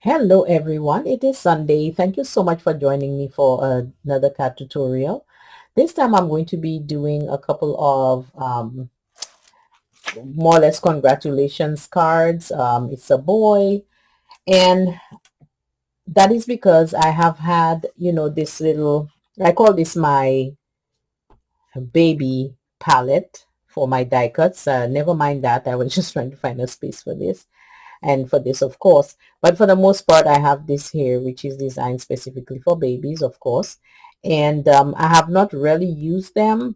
Hello everyone, it is Sunday. Thank you so much for joining me for another card tutorial. This time I'm going to be doing a couple of more or less congratulations cards. It's a boy, and that is because I have had, this little, I call this my baby palette for my die cuts. Never mind that, I was just trying to find a space for this. And for this, of course, but for the most part I have this here which is designed specifically for babies, of course. And I have not really used them,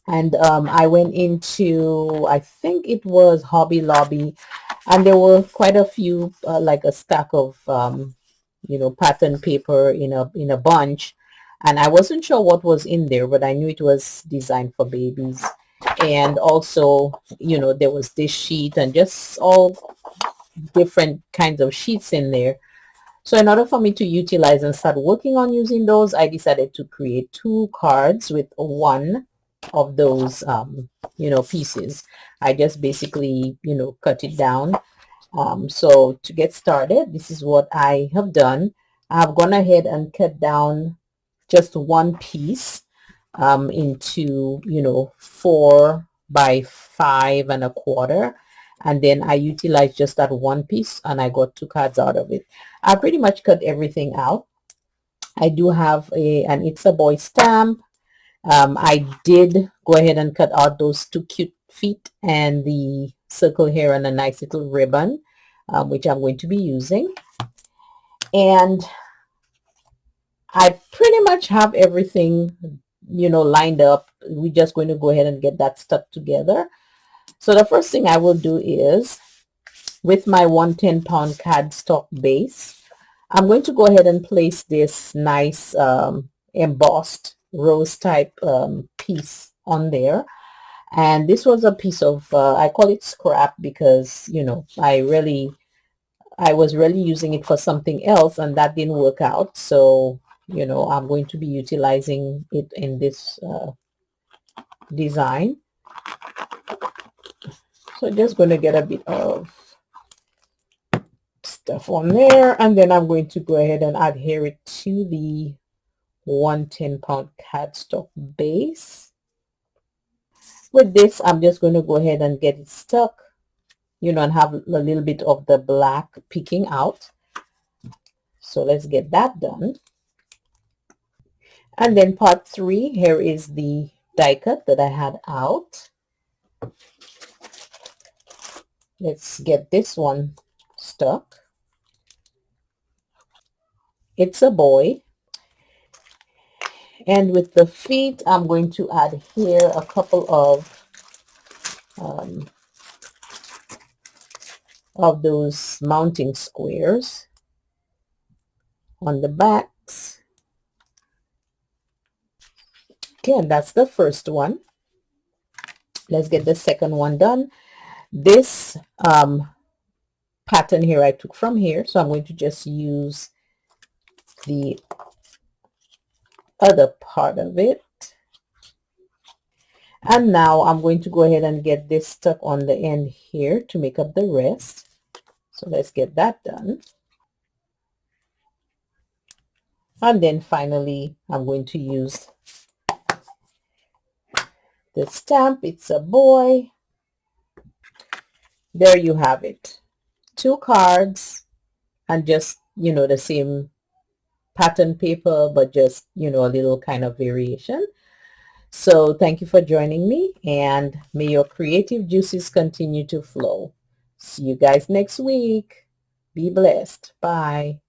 and I went into, I think it was Hobby Lobby, and there were quite a few, like a stack of pattern paper in a bunch, and I wasn't sure what was in there, but I knew it was designed for babies. And also, there was this sheet and just all different kinds of sheets in there. So in order for me to utilize and start working on using those, I decided to create two cards with one of those pieces. I just basically cut it down. So to get started, this is what I have done. I've gone ahead and cut down just one piece into 4 by 5 1/4, and then I utilized just that one piece and I got two cards out of it. I pretty much cut everything out. I do have an It's a Boy stamp. I did go ahead and cut out those two cute feet and the circle here and a nice little ribbon, which I'm going to be using. And I pretty much have everything lined up. We're just going to go ahead and get that stuck together. So the first thing I will do is, with my 110-pound cardstock base, I'm going to go ahead and place this nice embossed rose type piece on there. And this was a piece of, I call it scrap because, I was really using it for something else and that didn't work out. So, I'm going to be utilizing it in this design. So just going to get a bit of stuff on there, and then I'm going to go ahead and adhere it to the 110-pound cardstock base. With this, I'm just going to go ahead and get it stuck, and have a little bit of the black peeking out. So let's get that done. And then part 3, here is the die cut that I had out. Let's get this one stuck. It's a boy. And with the feet, I'm going to add here a couple of those mounting squares on the backs. Okay, and that's the first one. Let's get the second one done. This pattern here I took from here, so I'm going to just use the other part of it. And now I'm going to go ahead and get this stuck on the end here to make up the rest. So let's get that done. And then finally, I'm going to use the stamp. It's a boy. There you have it. Two cards and just, the same pattern paper, but just, a little kind of variation. So thank you for joining me, and may your creative juices continue to flow. See you guys next week. Be blessed. Bye.